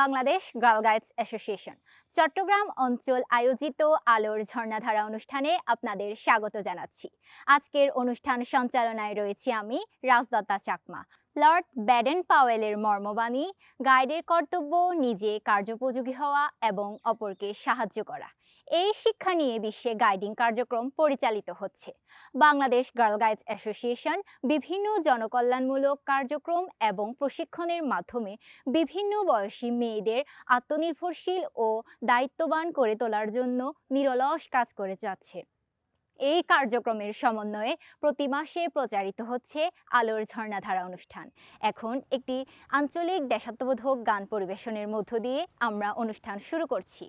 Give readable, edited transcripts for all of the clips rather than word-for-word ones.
Bangladesh girl guides association Chittagong অঞ্চল আয়োজিত আলোর ঝর্ণাধারা অনুষ্ঠানে আপনাদের স্বাগত জানাচ্ছি। আজকের অনুষ্ঠান সঞ্চালনায় রয়েছি আমি রাজদত্তা চাকমা। লর্ড ব্যাডেন পাওয়েলের মর্মবাণী, গাইডের কর্তব্য নিজে কার্যোপযোগী হওয়া এবং অপরকে সাহায্য করা, এই শিক্ষা নিয়ে বিশ্বে গাইডিং কার্যক্রম পরিচালিত হচ্ছে। বাংলাদেশ গার্ল গাইডস অ্যাসোসিয়েশন বিভিন্ন জনকল্যাণমূলক কার্যক্রম এবং প্রশিক্ষণের মাধ্যমে বিভিন্ন বয়সী মেয়েদের আত্মনির্ভরশীল ও দায়িত্ববান করে তোলার জন্য নিরলস কাজ করে যাচ্ছে। এই কার্যক্রমের সমন্বয়ে প্রতি মাসে প্রচারিত হচ্ছে আলোর ঝর্ণাধারা অনুষ্ঠান। এখন একটি আঞ্চলিক দেশাত্মবোধক গান পরিবেশনের মধ্য দিয়ে আমরা অনুষ্ঠান শুরু করছি।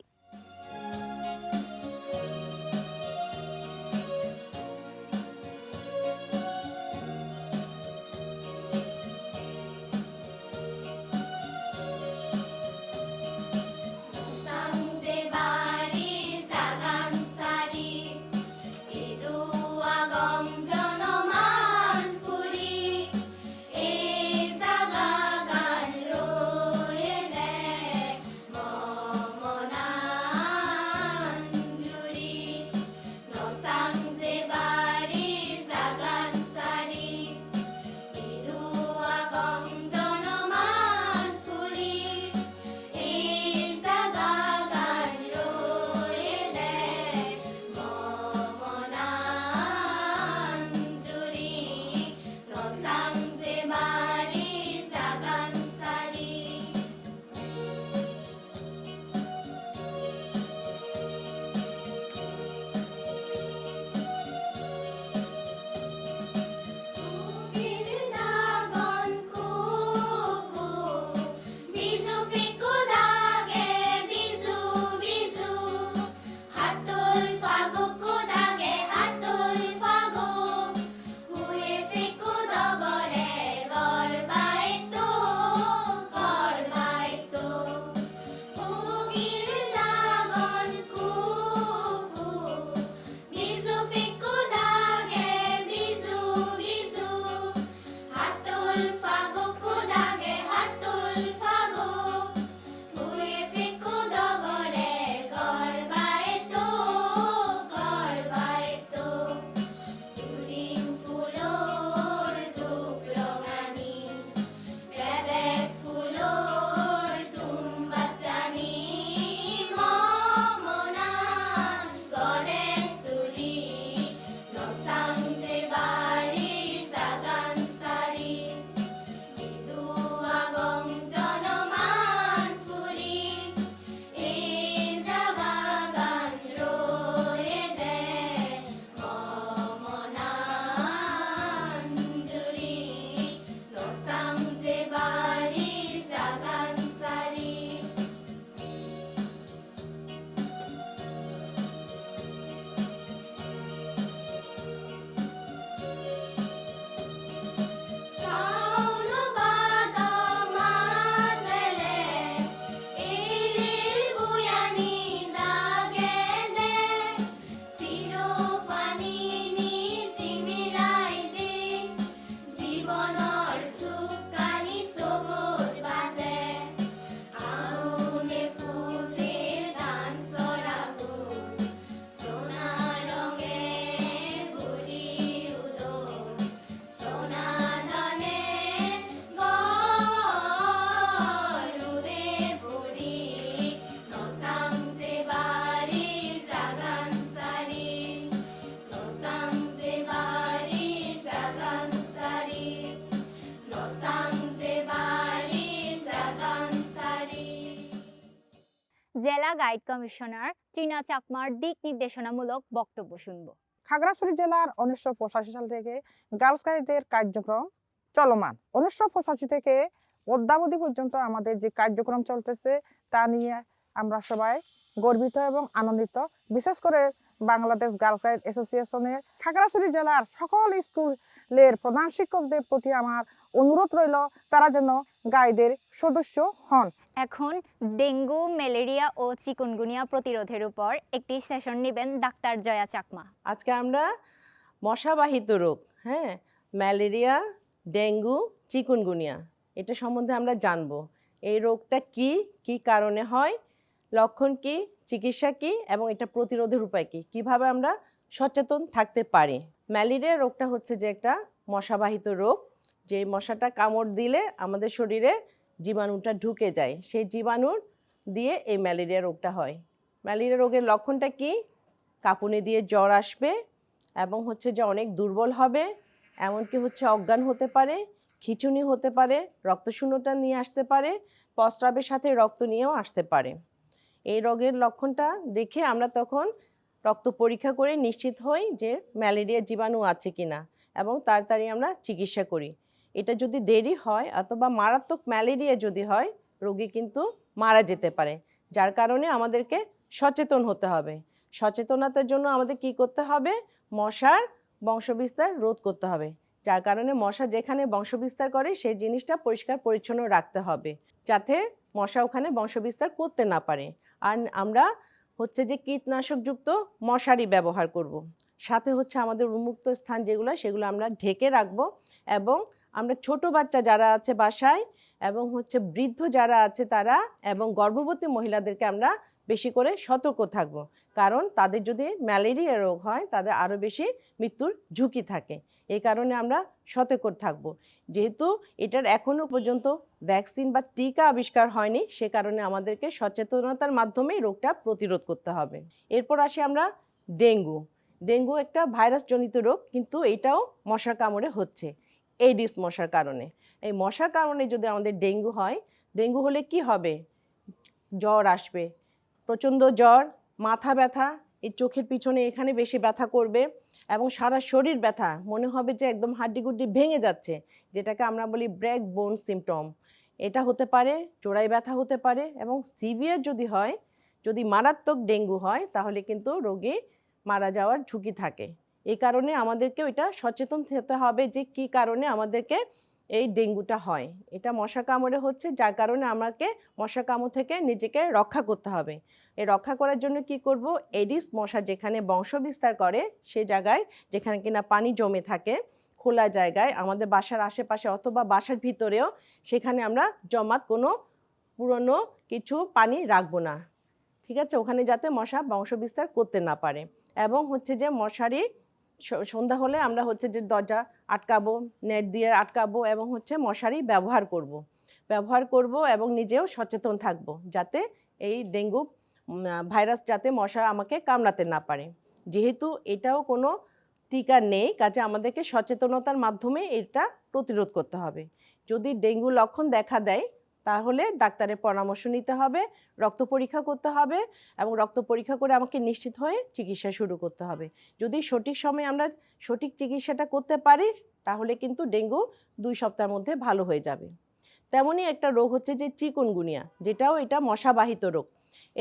জেলা গাইড কমিশনার টিনা চাকমার দিক নির্দেশনামূলক বক্তব্য শুনব। খাগড়াছড়ি জেলার 1985 সাল থেকে গার্লস গাইডের কার্যক্রম চলমান। 1985 থেকে অদ্যাবধি পর্যন্ত আমাদের যে কার্যক্রম চলতেছে তা নিয়ে আমরা সবাই গর্বিত এবং আনন্দিত। বিশেষ করে বাংলাদেশ গার্লস গাইড অ্যাসোসিয়েশনের খাগড়াছড়ি জেলার সকল স্কুলের প্রধান শিক্ষকদের প্রতি আমার অনুরোধ রইল তারা যেন গাইডের সদস্য হন। এখন ডেঙ্গু, ম্যালেরিয়া ও চিকুনগুনিয়া প্রতিরোধের উপর একটি সেশন নেবেন ডাক্তার জয়া চাকমা। আজকে আমরা মশাবাহিত রোগ, ম্যালেরিয়া, ডেঙ্গু, চিকুনগুনিয়া এটা সম্বন্ধে আমরা জানবো। এই রোগটা কি কি কারণে হয়, লক্ষণ কি, চিকিৎসা কি এবং এটা প্রতিরোধের উপায় কি, কিভাবে আমরা সচেতন থাকতে পারি। ম্যালেরিয়া রোগটা হচ্ছে যে একটা মশাবাহিত রোগ, যে মশাটা কামড় দিলে আমাদের শরীরে জীবাণুটা ঢুকে যায়, সেই জীবাণুর দিয়ে এই ম্যালেরিয়া রোগটা হয়। ম্যালেরিয়া রোগের লক্ষণটা কি, কাঁপুনি দিয়ে জ্বর আসবে এবং হচ্ছে যে অনেক দুর্বল হবে, এমনকি হচ্ছে অজ্ঞান হতে পারে, খিঁচুনি হতে পারে, রক্তশূন্যতা নিয়ে আসতে পারে, প্রস্রাবের সাথে রক্ত নিয়েও আসতে পারে। এই রোগের লক্ষণটা দেখে আমরা তখন রক্ত পরীক্ষা করে নিশ্চিত হই যে ম্যালেরিয়া জীবাণু আছে কিনা এবং তাড়াতাড়ি আমরা চিকিৎসা করি। এটা যদি দেরি হয় অথবা মারাত্মক ম্যালেরিয়া যদি হয়, রোগী কিন্তু মারা যেতে পারে, যার কারণে আমাদেরকে সচেতন হতে হবে। সচেতনতার জন্য আমাদের কি করতে হবে, মশার বংশবিস্তার রোধ করতে হবে, যার কারণে মশা যেখানে বংশবিস্তার করে সেই জিনিসটা পরিষ্কার পরিচ্ছন্ন রাখতে হবে, যাতে মশা ওখানে বংশবিস্তার করতে না পারে। আর আমরা হচ্ছে যে কীটনাশকযুক্ত মশারি ব্যবহার করব। সাথে হচ্ছে আমাদের উন্মুক্ত স্থান যেগুলো সেগুলো আমরা ঢেকে রাখবো এবং আমরা ছোট বাচ্চা যারা আছে বাসায় এবং হচ্ছে বৃদ্ধ যারা আছে তারা এবং গর্ভবতী মহিলাদেরকে আমরা বেশি করে সতর্ক থাকব, কারণ তাদের যদি ম্যালেরিয়া রোগ হয় তাদের আরও বেশি মৃত্যুর ঝুঁকি থাকে। এই কারণে আমরা সতর্ক থাকব। যেহেতু এটার এখনও পর্যন্ত ভ্যাকসিন বা টিকা আবিষ্কার হয়নি, সে কারণে আমাদেরকে সচেতনতার মাধ্যমে রোগটা প্রতিরোধ করতে হবে। এরপর আসি আমরা ডেঙ্গু। ডেঙ্গু একটা ভাইরাসজনিত রোগ, কিন্তু এটাও মশার কামড়ে হচ্ছে, এডিস মশার কারণে। এই মশার কারণে যদি আমাদের ডেঙ্গু হয়, ডেঙ্গু হলে কি হবে, জ্বর আসবে, প্রচণ্ড জ্বর, মাথা ব্যথা, এই চোখের পিছনে এখানে বেশি ব্যথা করবে এবং সারা শরীর ব্যথা, মনে হবে যে একদম হাড্ডিগুড্ডি ভেঙে যাচ্ছে, যেটাকে আমরা বলি ব্রেক বোন সিমটম। এটা হতে পারে, চোরাই ব্যথা হতে পারে এবং সিভিয়ার যদি হয়, যদি মারাত্মক ডেঙ্গু হয় তাহলে কিন্তু রোগী মারা যাওয়ার ঝুঁকি থাকে। এই কারণে আমাদেরকে এটা সচেতন হতে হবে যে কি কারণে আমাদেরকে এই ডেঙ্গুটা হয়। এটা মশা কামড়ে হচ্ছে, যার কারণে আমাকে মশা কামড় থেকে নিজেকে রক্ষা করতে হবে। এই রক্ষা করার জন্য কি করব, এডিস মশা যেখানে বংশ বিস্তার করে সে জায়গায় যেখানে কিনা পানি জমে থাকে, খোলা জায়গায় আমাদের বাসার আশেপাশে অথবা বাসার ভিতরেও, সেখানে আমরা জমাট কোনো পুরনো কিছু পানি রাখবো না, ঠিক আছে, ওখানে যাতে মশা বংশ বিস্তার করতে না পারে। এবং হচ্ছে যে মশারি সন্ধ্যা হলে আমরা হচ্ছে যে দরজা আটকাবো, নেট দিয়ে আটকাবো এবং হচ্ছে মশারি ব্যবহার করব এবং নিজেও সচেতন থাকব যাতে এই ডেঙ্গু ভাইরাস যাতে মশা আমাকে কামড়াতে না পারে। যেহেতু এটাও কোনো টিকা নেই, কাজে আমাদেরকে সচেতনতার মাধ্যমে এটা প্রতিরোধ করতে হবে। যদি ডেঙ্গু লক্ষণ দেখা দেয় তাহলে ডাক্তারের পরামর্শ নিতে হবে, রক্ত পরীক্ষা করতে হবে এবং রক্ত পরীক্ষা করে আমাকে নিশ্চিত হয়ে চিকিৎসা শুরু করতে হবে। যদি সঠিক সময়ে আমরা সঠিক চিকিৎসাটা করতে পারি তাহলে কিন্তু ডেঙ্গু 2 সপ্তাহের মধ্যে ভালো হয়ে যাবে। তেমনই একটা রোগ হচ্ছে যে চিকুনগুনিয়া, যেটাও এটা মশাবাহিত রোগ।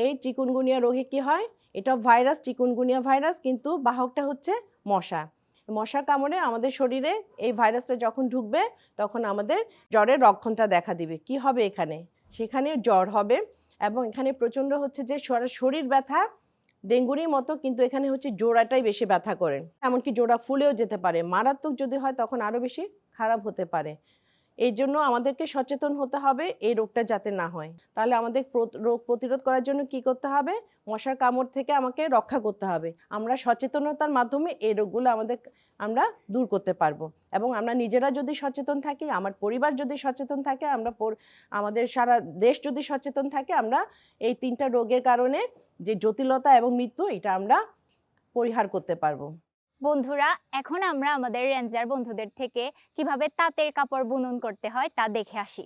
এই চিকুনগুনিয়া রোগে কি হয়, এটা ভাইরাস, চিকুনগুনিয়া ভাইরাস, কিন্তু বাহকটা হচ্ছে মশা। মশার কামড়ে আমাদের শরীরে এই ভাইরাসটা যখন ঢুকবে তখন আমাদের জ্বরের লক্ষণটা দেখা দিবে। কি হবে এখানে, সেখানে জ্বর হবে এবং এখানে প্রচণ্ড হচ্ছে যে শরীর ব্যথা, ডেঙ্গুরই মতো, কিন্তু এখানে হচ্ছে জোড়াটাই বেশি ব্যথা করে, এমনকি জোড়া ফুলেও যেতে পারে। মারাত্মক যদি হয় তখন আরও বেশি খারাপ হতে পারে। এই জন্য আমাদেরকে সচেতন হতে হবে এই রোগটা যাতে না হয়। তাহলে আমাদের রোগ প্রতিরোধ করার জন্য কি করতে হবে, মশার কামড় থেকে আমাকে রক্ষা করতে হবে। আমরা সচেতনতার মাধ্যমে এই রোগগুলো আমরা দূর করতে পারবো এবং আমরা নিজেরা যদি সচেতন থাকি, আমার পরিবার যদি সচেতন থাকে, আমাদের সারা দেশ যদি সচেতন থাকে, আমরা এই 3টা রোগের কারণে যে জটিলতা এবং মৃত্যু, এটা আমরা পরিহার করতে পারবো। বন্ধুরা, এখন আমরা আমাদের রেঞ্জার বন্ধুদের থেকে কিভাবে তাঁতের কাপড় বুনন করতে হয় তা দেখে আসি।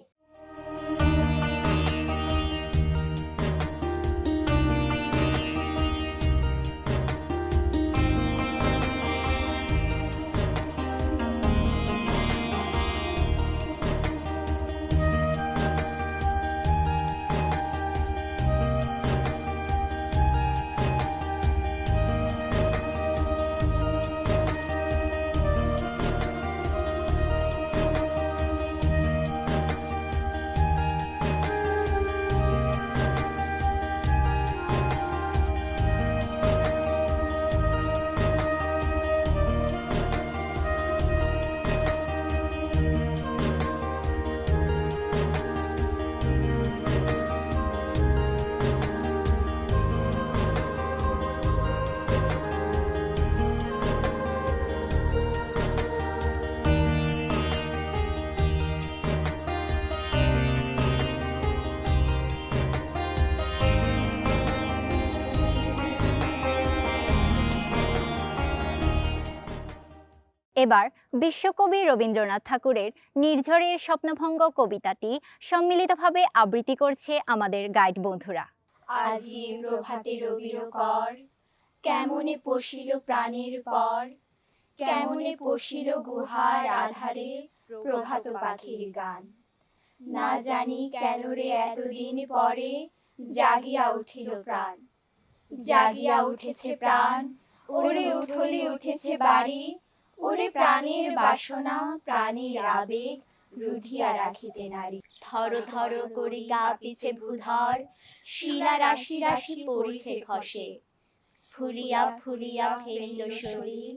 এবার বিশ্বকবি রবীন্দ্রনাথ ঠাকুরের নির্ঝরের স্বপ্নভঙ্গ কবিতাটি সম্মিলিতভাবে আবৃত্তি করছে আমাদের গাইড বন্ধুরা। আজি প্রভাতে রবির কর, কেমনে পশিল প্রাণের পর, কেমনে পশিল গুহার আধারে প্রভাত পাখির গান। না জানি কেন রে এতদিন পরে জাগিয়া উঠিল প্রাণ, জাগিয়া উঠেছে প্রাণ, ওরে উঠলি উঠেছে বাড়ি, ওরে প্রাণের বাসনা প্রাণের আবেগ রুধিয়া রাখিতে নারী। থর থর করি কাঁপিছে ভূধর, শিলা রাশি রাশি পড়িছে খসে, ফুলিয়া ফুলিয়া ফেলিল শরীর,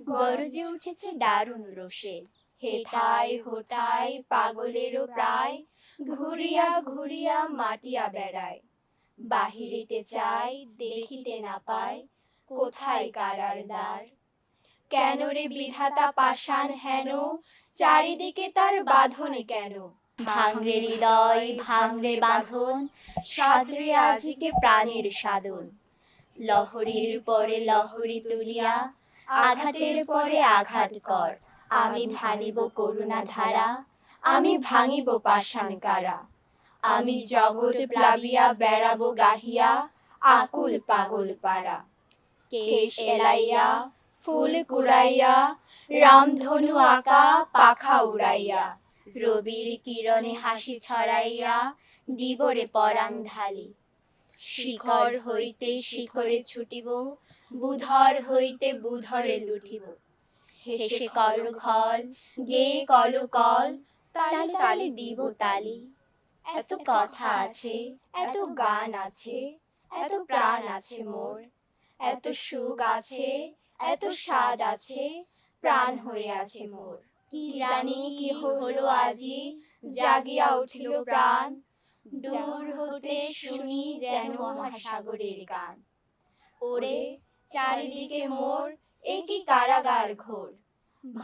গরজে উঠেছে দারুণ রোষে। হেথায় হোথায় পাগলেরও প্রায়, ঘুরিয়া ঘুরিয়া মাটিয়া বেড়ায়, বাহিরিতে চাই দেখিতে না পায়, কোথায় কারার দ্বার। কেন রে বিধাতা পাষাণ হেন, চারিদিকে তার বাঁধনে কেন। ভাঙরে হৃদয় ভাঙরে বাঁধন, সাদরে আজিকে প্রাণের সাধন। লহরীর পরে লহরী তুলিয়া, আঘাতের পরে আঘাত কর। আমি ঢালিব করুণা ধারা, আমি ভাঙিব পাষাণ কারা। আমি জগৎ প্লাবিয়া বেড়াবো গাহিয়া, আকুল পাগল পাড়া। কেশ এলাইয়া ফুল কুড়াইয়া, রামধনু আঁকা পাখা উড়াইয়া, রবির কিরণে হাসি ছড়াইয়া, দিবরে পরাণ ঢালি। শিখর হইতে শিখরে ছুটিব, বুধর হইতে বুধরে লুটিব। হেসে কল খল, গে কল কল, তালে তালে দিব তালি। এত কথা আছে, এত গান আছে, এত প্রাণ আছে মোর, এত সুখ আছে, এত স্বাদ আছে, প্রাণ হয়ে আছে মোর। কি জানি কি হলো আজি, জাগিয়া উঠিল প্রাণ, দূর হতে শুনি যেন মহাসাগরের গান। ওরে চারিদিকে মোর, এ কি কারাগার ঘোর।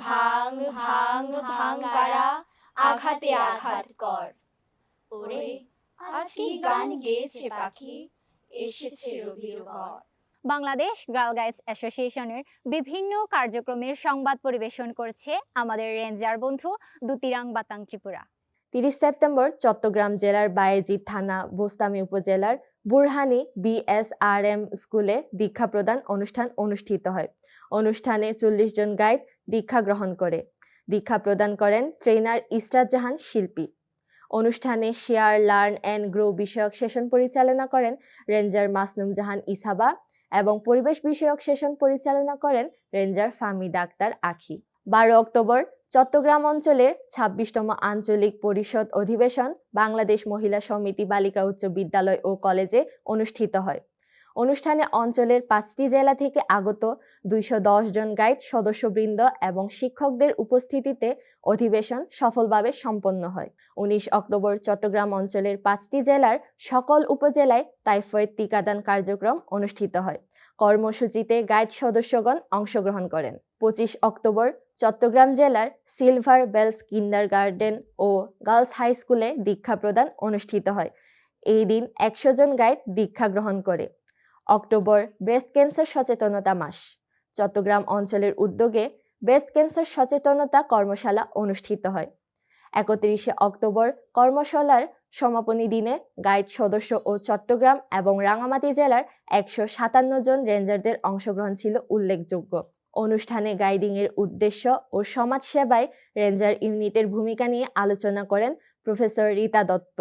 ভাঙ ভাঙ ভাঙ কারা, আঘাতে আঘাত কর। ওরে আজ কি গান গেয়েছে পাখি, এসেছে রবির ঘর। বাংলাদেশ গার্ল গাইডস অ্যাসোসিয়েশনের বিভিন্ন কার্যক্রমের সংবাদ পরিবেশন করছে আমাদের রেঞ্জার বন্ধু দুতিরাং বাতাং ত্রিপুরা। 30 সেপ্টেম্বর চট্টগ্রাম জেলার বায়েজিদ থানা বোস্তামি উপজেলার বুরহানি BSRM স্কুলে দীক্ষা প্রদান অনুষ্ঠান অনুষ্ঠিত হয়। অনুষ্ঠানে 40 জন গাইড দীক্ষা গ্রহণ করে। দীক্ষা প্রদান করেন ট্রেনার ইসরাত জাহান শিল্পী। অনুষ্ঠানে শেয়ার লার্ন অ্যান্ড গ্রো বিষয়ক সেশন পরিচালনা করেন রেঞ্জার মাসনুম জাহান ইসাবা এবং পরিবেশ বিষয়ক সেশন পরিচালনা করেন রেঞ্জার ফাহমি ডাক্তার আখি। 12 অক্টোবর চট্টগ্রাম অঞ্চলের 26তম আঞ্চলিক পরিষদ অধিবেশন বাংলাদেশ মহিলা সমিতি বালিকা উচ্চ বিদ্যালয় ও কলেজে অনুষ্ঠিত হয়। অনুষ্ঠানে অঞ্চলের 5টি জেলা থেকে আগত 210 জন গাইড সদস্যবৃন্দ এবং শিক্ষকদের উপস্থিতিতে অধিবেশন সফলভাবে সম্পন্ন হয়। 19 অক্টোবর চট্টগ্রাম অঞ্চলের 5টি জেলার সকল উপজেলায় টাইফয়েড টিকাদান কার্যক্রম অনুষ্ঠিত হয়। কর্মসূচিতে গাইড সদস্যগণ অংশগ্রহণ করেন। 25 অক্টোবর চট্টগ্রাম জেলার সিলভার বেলস কিন্ডারগার্টেন ও গার্লস হাই স্কুলে দীক্ষা প্রদান অনুষ্ঠিত হয়। এই দিন 100 জন গাইড দীক্ষা গ্রহণ করে। অক্টোবর ব্রেস্ট ক্যান্সার সচেতনতা মাস। চট্টগ্রাম অঞ্চলের উদ্যোগে ব্রেস্ট ক্যান্সার সচেতনতা কর্মশালা অনুষ্ঠিত হয়। 31 অক্টোবর কর্মশালার সমাপনী দিনে গাইড সদস্য ও চট্টগ্রাম এবং রাঙামাটি জেলার 157 জন রেঞ্জারদের অংশগ্রহণ ছিল উল্লেখযোগ্য। অনুষ্ঠানে গাইডিং এর উদ্দেশ্য ও সমাজ সেবায় রেঞ্জার ইউনিটের ভূমিকা নিয়ে আলোচনা করেন প্রফেসর রীতা দত্ত,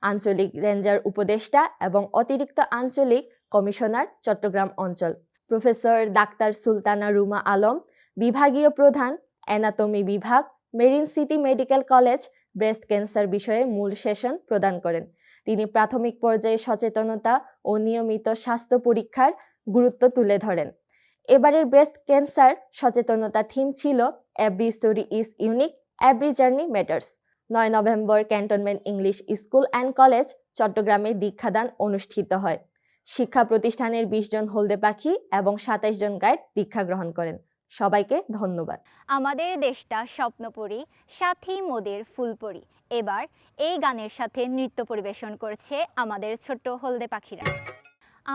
আঞ্চলিক রেঞ্জার উপদেষ্টা এবং অতিরিক্ত আঞ্চলিক কমিশনার চট্টগ্রাম অঞ্চল, প্রফেসর ডাক্তার সুলতানা রুমা আলম, বিভাগীয় প্রধান অ্যানাটমি বিভাগ, marine city medical college, breast cancer বিষয়ে মূল সেশন প্রদান করেন। তিনি প্রাথমিক পর্যায়ে সচেতনতা ও নিয়মিত স্বাস্থ্য পরীক্ষার গুরুত্ব তুলে ধরেন। এবারের ব্রেস্ট ক্যান্সার সচেতনতা থিম ছিল every story is unique, every journey matters. 9 November cantonment English school and college চট্টগ্রামে দীক্ষাদান অনুষ্ঠিত হয়। শিক্ষা প্রতিষ্ঠানের 20 জন হলদে পাখি এবং 27 জন গাইড দীক্ষা গ্রহণ করেন। সবাইকে ধন্যবাদ। আমাদের দেশটা স্বপ্নপুরী, সাথী মোদের ফুলপুরি। এবার এই গানের সাথে নৃত্য পরিবেশন করছে আমাদের ছোট্ট হলদে পাখিরা।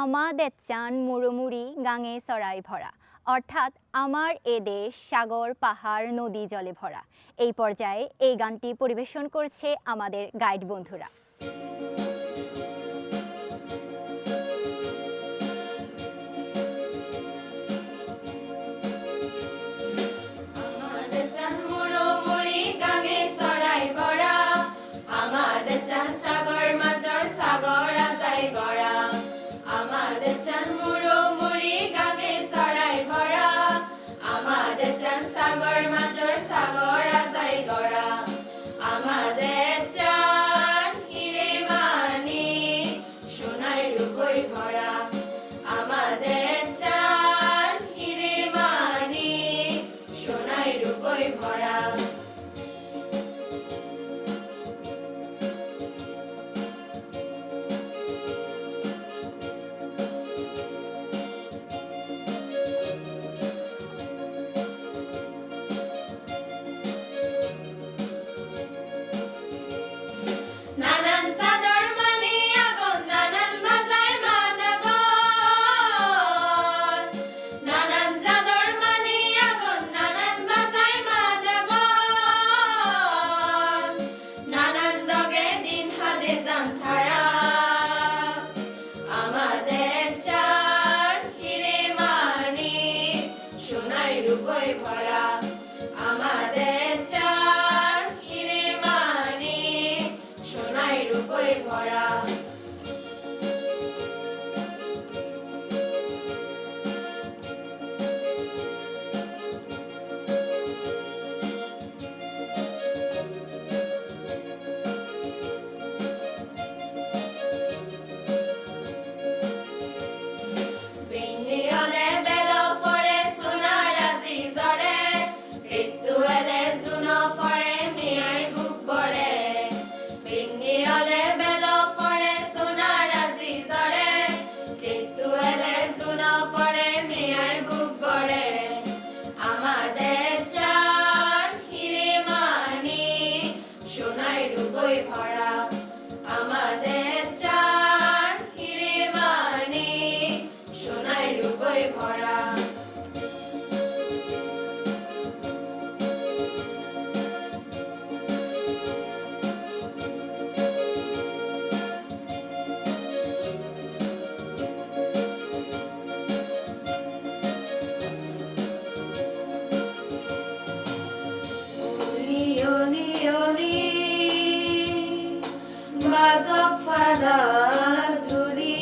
আমাদের চান মুড়োমুড়ি গাঙে চড়াই ভরা, অর্থাৎ আমার এ দেশ সাগর পাহাড় নদী জলে ভরা। এই পর্যায়ে এই গানটি পরিবেশন করছে আমাদের গাইড বন্ধুরা। আমাদের চাঁদ মুড়ো মুড়ি গাঙে সরাই বড়া, আমাদের চাঁদ সাগর মাঝর সাগর আজাই গড়া, আমাদের চাঁদ মুড়ো মুড়ি গাঙে সরাই ভরা, আমাদের চাঁদ সাগর মাঝর সাগর আজাই গড়া, আমাদের চাঁদ হিরে মানি সোনায় রূপই ভরা, আমাদের চাঁদ হিরে মানি সোনায় রূপই ভরা। নানান চাদর মানে আগুন, নানান বাজায় মাদগর, নানান চাদর মানে আগুন, নানান বাজায় মাদগর, নানান দগে দিন হাতে জানতারা, আমাদের চাঁদ হিরে মানি সোনায় রূপই ভরা, আমাদের চাঁদ হিরে মানি সোনায় রূপই ভরা। বিন্নি অলে বেলো ফরে সোনার আজি জরে, ঋতু এলে জুনো ফরে মিয়াই বুক বরে, বিন্নি অলে বেলো ফরে সোনার আজি জরে, ঋতু এলে জুনো ফরে মিয়াই বুক বরে, আমাদের চাঁদ হিরে মানি সোনায় রূপই ভরা, আমাদের চাঁদ হিরে মানি সোনায় রূপই ভরা। Oli, oli, oli, bazok fadazuli,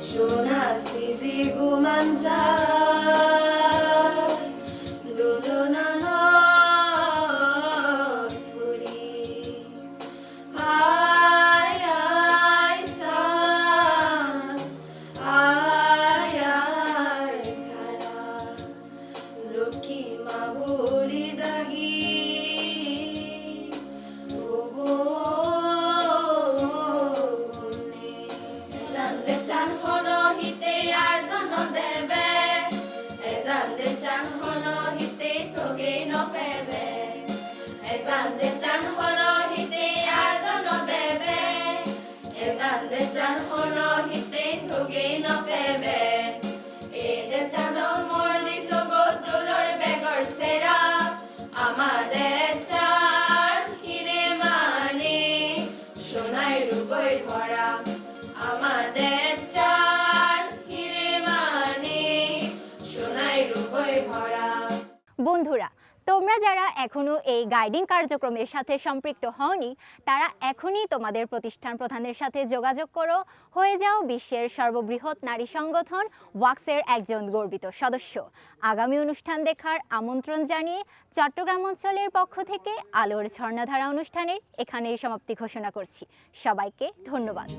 shona sizi gumanza, dudona not fuli, ay ay san, ay ay kara. Lakshmi মা বলি দাহি জানতে চান হলো হিতে আর দন দেবে, জানতে চান হলো হিতে তোগে নপেবে, জানতে চান হলো হিতে আর দন দেবে, জানতে চান হলো হিতে তোগে নপেবে, এদে চানো মোর দিস গো তুলোর বেগর সেরা, আমাদের চাঁদ হিরে মানি সোনায় রূপই ভরা, আমাদের চাঁদ হিরে মানি সোনায় রূপই ভরা। বন্ধুরা, তোমরা যারা এখনো এই গাইডিং কার্যক্রমের সাথে সম্পৃক্ত হওনি, তারা এখনই তোমাদের প্রতিষ্ঠান প্রধানের সাথে যোগাযোগ করো, হয়ে যাও বিশ্বের সর্ববৃহৎ নারী সংগঠন ওয়াক্সের একজন গর্বিত সদস্য। আগামী অনুষ্ঠান দেখার আমন্ত্রণ জানিয়ে চট্টগ্রাম অঞ্চলের পক্ষ থেকে আলোর ঝর্ণাধারা অনুষ্ঠানের এখানেই সমাপ্তি ঘোষণা করছি। সবাইকে ধন্যবাদ।